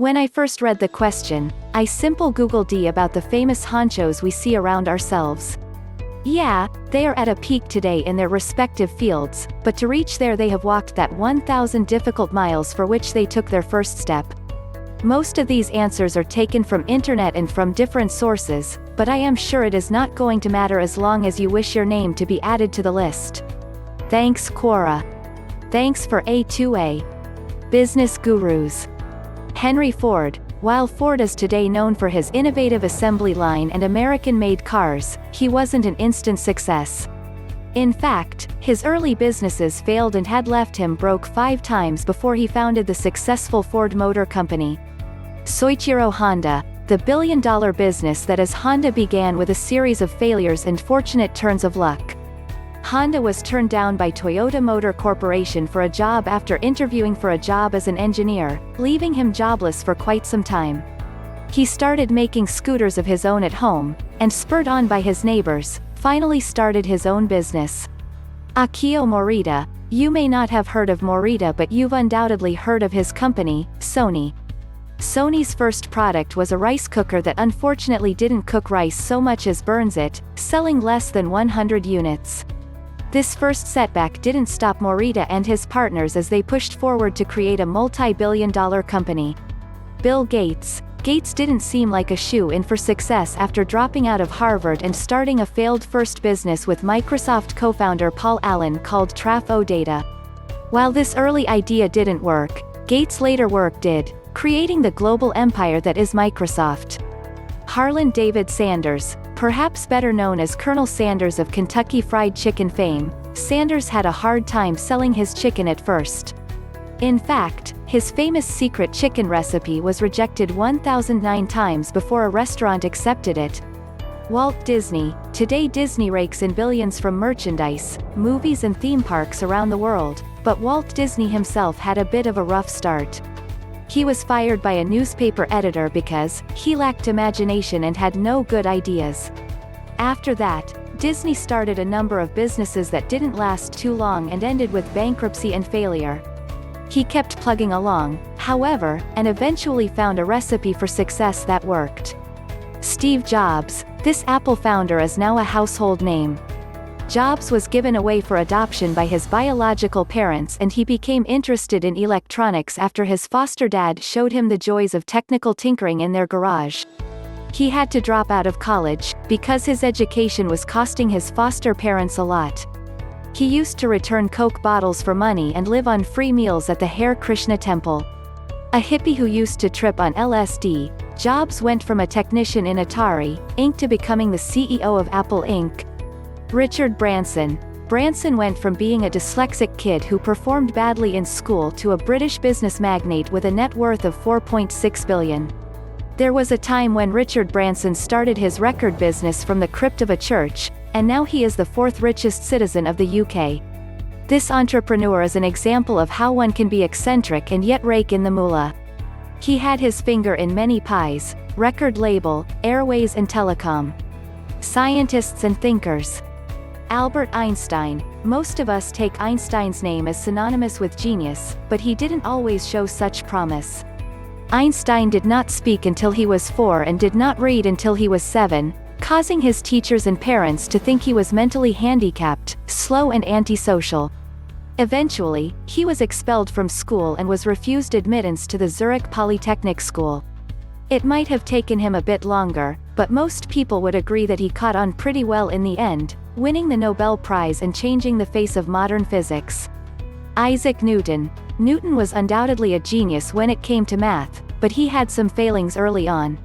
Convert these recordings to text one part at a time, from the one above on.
When I first read the question, I simple Googled about the famous honchos we see around ourselves. Yeah, they are at a peak today in their respective fields, but to reach there they have walked that 1,000 difficult miles for which they took their first step. Most of these answers are taken from internet and from different sources, but I am sure it is not going to matter as long as you wish your name to be added to the list. Thanks Quora. Thanks for A2A. Business Gurus. Henry Ford. While Ford is today known for his innovative assembly line and American-made cars, he wasn't an instant success. In fact, his early businesses failed and had left him broke 5 times before he founded the successful Ford Motor Company. Soichiro Honda. The billion-dollar business that is Honda began with a series of failures and fortunate turns of luck. Honda was turned down by Toyota Motor Corporation for a job after interviewing for a job as an engineer, leaving him jobless for quite some time. He started making scooters of his own at home, and spurred on by his neighbors, finally started his own business. Akio Morita. You may not have heard of Morita, but you've undoubtedly heard of his company, Sony. Sony's first product was a rice cooker that unfortunately didn't cook rice so much as burns it, selling less than 100 units. This first setback didn't stop Morita and his partners as they pushed forward to create a multi-billion-dollar company. Bill Gates. Gates didn't seem like a shoe-in for success after dropping out of Harvard and starting a failed first business with Microsoft co-founder Paul Allen called Traf-O-Data. While this early idea didn't work, Gates' later work did, creating the global empire that is Microsoft. Harlan David Sanders. Perhaps better known as Colonel Sanders of Kentucky Fried Chicken fame, Sanders had a hard time selling his chicken at first. In fact, his famous secret chicken recipe was rejected 1,009 times before a restaurant accepted it. Walt Disney. Today Disney rakes in billions from merchandise, movies and theme parks around the world, but Walt Disney himself had a bit of a rough start. He was fired by a newspaper editor because he lacked imagination and had no good ideas. After that, Disney started a number of businesses that didn't last too long and ended with bankruptcy and failure. He kept plugging along, however, and eventually found a recipe for success that worked. Steve Jobs. This Apple founder is now a household name. Jobs was given away for adoption by his biological parents and he became interested in electronics after his foster dad showed him the joys of technical tinkering in their garage. He had to drop out of college, because his education was costing his foster parents a lot. He used to return Coke bottles for money and live on free meals at the Hare Krishna temple. A hippie who used to trip on LSD, Jobs went from a technician in Atari, Inc. to becoming the CEO of Apple Inc. Richard Branson. Branson went from being a dyslexic kid who performed badly in school to a British business magnate with a net worth of $4.6 billion. There was a time when Richard Branson started his record business from the crypt of a church, and now he is the 4th richest citizen of the UK. This entrepreneur is an example of how one can be eccentric and yet rake in the moolah. He had his finger in many pies: record label, airways and telecom. Scientists and thinkers. Albert Einstein. Most of us take Einstein's name as synonymous with genius, but he didn't always show such promise. Einstein did not speak until he was 4 and did not read until he was 7, causing his teachers and parents to think he was mentally handicapped, slow and antisocial. Eventually, he was expelled from school and was refused admittance to the Zurich Polytechnic School. It might have taken him a bit longer, but most people would agree that he caught on pretty well in the end, winning the Nobel Prize and changing the face of modern physics. Isaac Newton. Newton was undoubtedly a genius when it came to math, but he had some failings early on.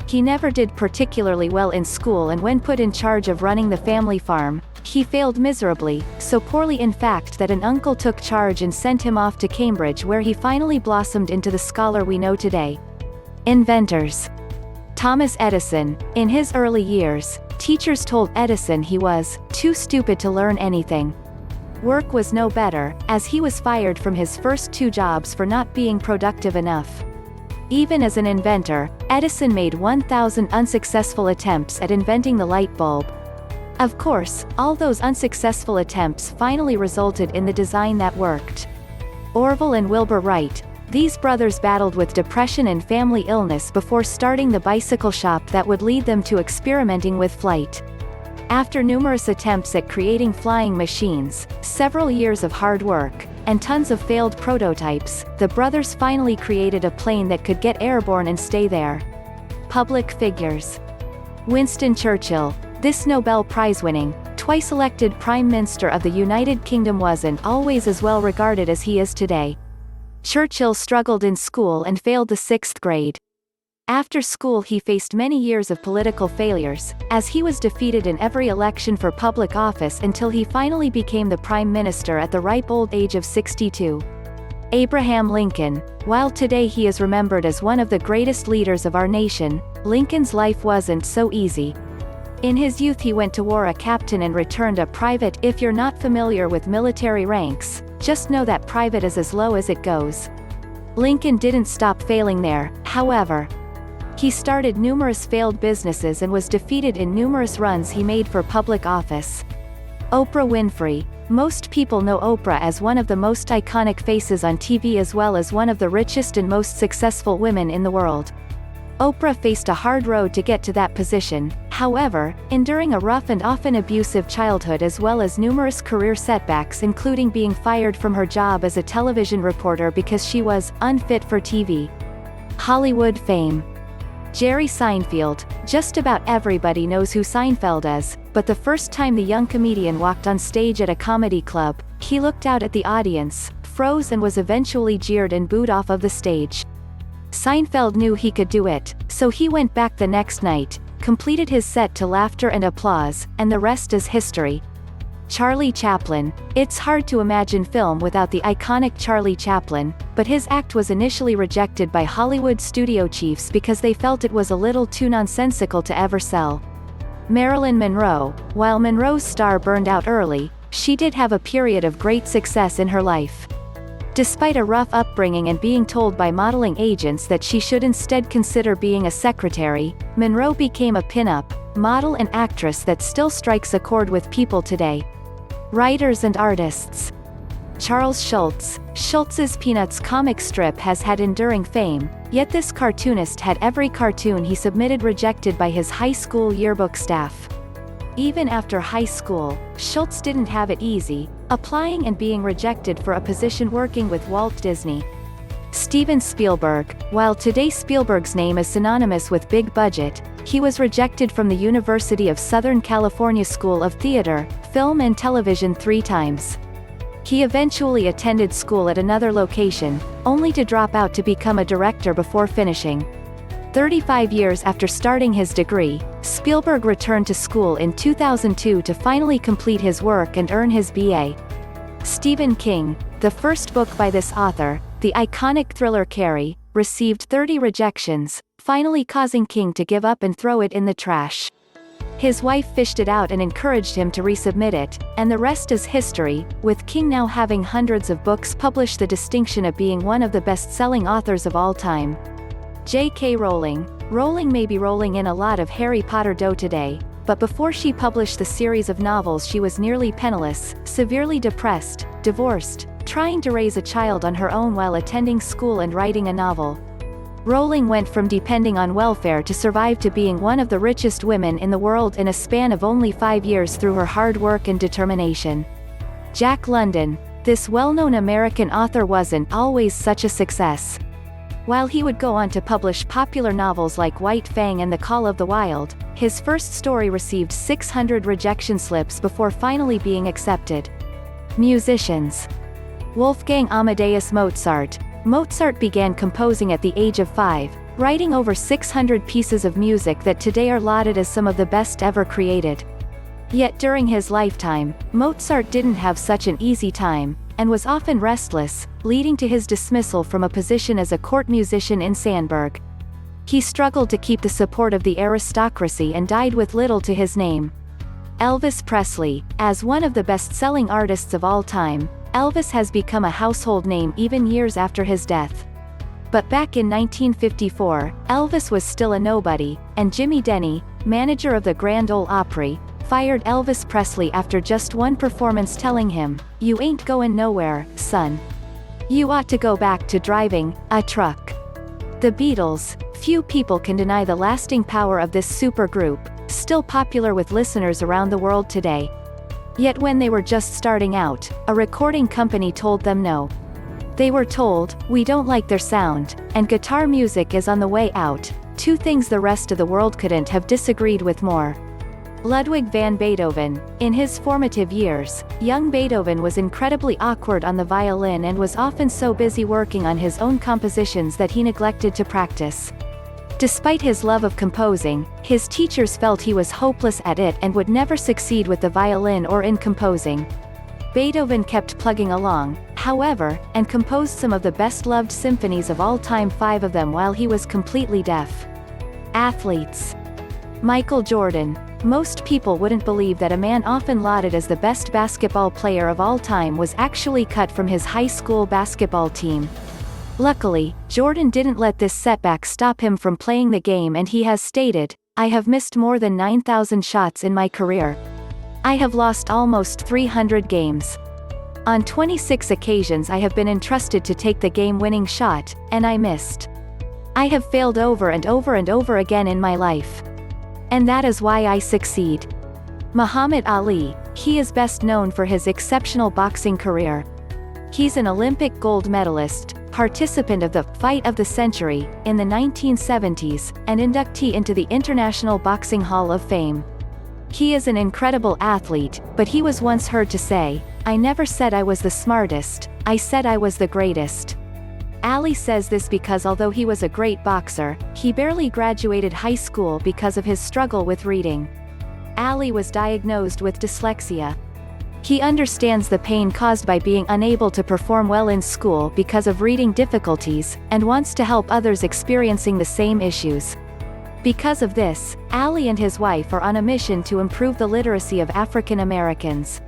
He never did particularly well in school, and when put in charge of running the family farm, he failed miserably, so poorly in fact that an uncle took charge and sent him off to Cambridge, where he finally blossomed into the scholar we know today. Inventors. Thomas Edison. In his early years, teachers told Edison he was too stupid to learn anything. Work was no better, as he was fired from his first 2 jobs for not being productive enough. Even as an inventor, Edison made 1,000 unsuccessful attempts at inventing the light bulb. Of course, all those unsuccessful attempts finally resulted in the design that worked. Orville and Wilbur Wright. These brothers battled with depression and family illness before starting the bicycle shop that would lead them to experimenting with flight. After numerous attempts at creating flying machines, several years of hard work, and tons of failed prototypes, the brothers finally created a plane that could get airborne and stay there. Public figures. Winston Churchill. This Nobel Prize-winning, twice elected Prime Minister of the United Kingdom wasn't always as well regarded as he is today. Churchill struggled in school and failed the 6th grade. After school he faced many years of political failures, as he was defeated in every election for public office until he finally became the Prime Minister at the ripe old age of 62. Abraham Lincoln. While today he is remembered as one of the greatest leaders of our nation, Lincoln's life wasn't so easy. In his youth he went to war a captain and returned a private. If you're not familiar with military ranks, just know that private is as low as it goes. Lincoln didn't stop failing there, however. He started numerous failed businesses and was defeated in numerous runs he made for public office. Oprah Winfrey. Most people know Oprah as one of the most iconic faces on TV as well as one of the richest and most successful women in the world. Oprah faced a hard road to get to that position, however, enduring a rough and often abusive childhood as well as numerous career setbacks including being fired from her job as a television reporter because she was unfit for TV. Hollywood fame. Jerry Seinfeld. Just about everybody knows who Seinfeld is, but the first time the young comedian walked on stage at a comedy club, he looked out at the audience, froze and was eventually jeered and booed off of the stage. Seinfeld knew he could do it, so he went back the next night, completed his set to laughter and applause, and the rest is history. Charlie Chaplin. It's hard to imagine film without the iconic Charlie Chaplin, but his act was initially rejected by Hollywood studio chiefs because they felt it was a little too nonsensical to ever sell. Marilyn Monroe. While Monroe's star burned out early, she did have a period of great success in her life. Despite a rough upbringing and being told by modeling agents that she should instead consider being a secretary, Monroe became a pin-up model and actress that still strikes a chord with people today. Writers and artists. Charles Schulz. Schulz's Peanuts comic strip has had enduring fame, yet this cartoonist had every cartoon he submitted rejected by his high school yearbook staff. Even after high school, Schulz didn't have it easy, applying and being rejected for a position working with Walt Disney. Steven Spielberg. While today Spielberg's name is synonymous with big budget, he was rejected from the University of Southern California School of Theater, Film and Television 3 times. He eventually attended school at another location, only to drop out to become a director before finishing. 35 years after starting his degree, Spielberg returned to school in 2002 to finally complete his work and earn his BA. Stephen King. The first book by this author, the iconic thriller Carrie, received 30 rejections, finally causing King to give up and throw it in the trash. His wife fished it out and encouraged him to resubmit it, and the rest is history, with King now having hundreds of books published, the distinction of being one of the best-selling authors of all time. J.K. Rowling. Rowling may be rolling in a lot of Harry Potter dough today, but before she published the series of novels she was nearly penniless, severely depressed, divorced, trying to raise a child on her own while attending school and writing a novel. Rowling went from depending on welfare to survive to being one of the richest women in the world in a span of only 5 years through her hard work and determination. Jack London. This well-known American author wasn't always such a success. While he would go on to publish popular novels like White Fang and The Call of the Wild, his first story received 600 rejection slips before finally being accepted. Musicians. Wolfgang Amadeus Mozart. Mozart began composing at the age of 5, writing over 600 pieces of music that today are lauded as some of the best ever created. Yet during his lifetime, Mozart didn't have such an easy time, and was often restless, leading to his dismissal from a position as a court musician in Sandburg. He struggled to keep the support of the aristocracy and died with little to his name. Elvis Presley. As one of the best-selling artists of all time, Elvis has become a household name even years after his death. But back in 1954, Elvis was still a nobody, and Jimmy Denny, manager of the Grand Ole Opry, fired Elvis Presley after just one performance, telling him, "You ain't goin' nowhere, son. You ought to go back to driving a truck. The Beatles. Few people can deny the lasting power of this supergroup, still popular with listeners around the world today. Yet when they were just starting out, a recording company told them no. They were told, "We don't like their sound, and guitar music is on the way out," two things the rest of the world couldn't have disagreed with more. Ludwig van Beethoven. In his formative years, young Beethoven was incredibly awkward on the violin and was often so busy working on his own compositions that he neglected to practice. Despite his love of composing, his teachers felt he was hopeless at it and would never succeed with the violin or in composing. Beethoven kept plugging along, however, and composed some of the best-loved symphonies of all time, 5 of them while he was completely deaf. Athletes. Michael Jordan. Most people wouldn't believe that a man often lauded as the best basketball player of all time was actually cut from his high school basketball team. Luckily, Jordan didn't let this setback stop him from playing the game, and he has stated, "I have missed more than 9,000 shots in my career. I have lost almost 300 games. On 26 occasions I have been entrusted to take the game-winning shot, and I missed. I have failed over and over and over again in my life. And that is why I succeed." Muhammad Ali. He is best known for his exceptional boxing career. He's an Olympic gold medalist, participant of the Fight of the Century in the 1970s, and inductee into the International Boxing Hall of Fame. He is an incredible athlete, but he was once heard to say, "I never said I was the smartest, I said I was the greatest." Ali says this because although he was a great boxer, he barely graduated high school because of his struggle with reading. Ali was diagnosed with dyslexia. He understands the pain caused by being unable to perform well in school because of reading difficulties, and wants to help others experiencing the same issues. Because of this, Ali and his wife are on a mission to improve the literacy of African Americans.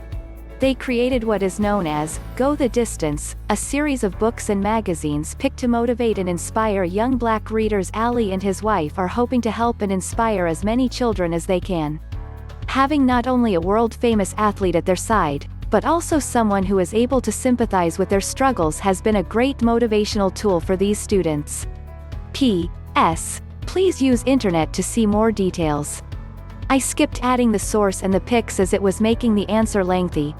They created what is known as Go the Distance, a series of books and magazines picked to motivate and inspire young black readers. Ali and his wife are hoping to help and inspire as many children as they can. Having not only a world-famous athlete at their side, but also someone who is able to sympathize with their struggles has been a great motivational tool for these students. P.S. Please use internet to see more details. I skipped adding the source and the pics as it was making the answer lengthy,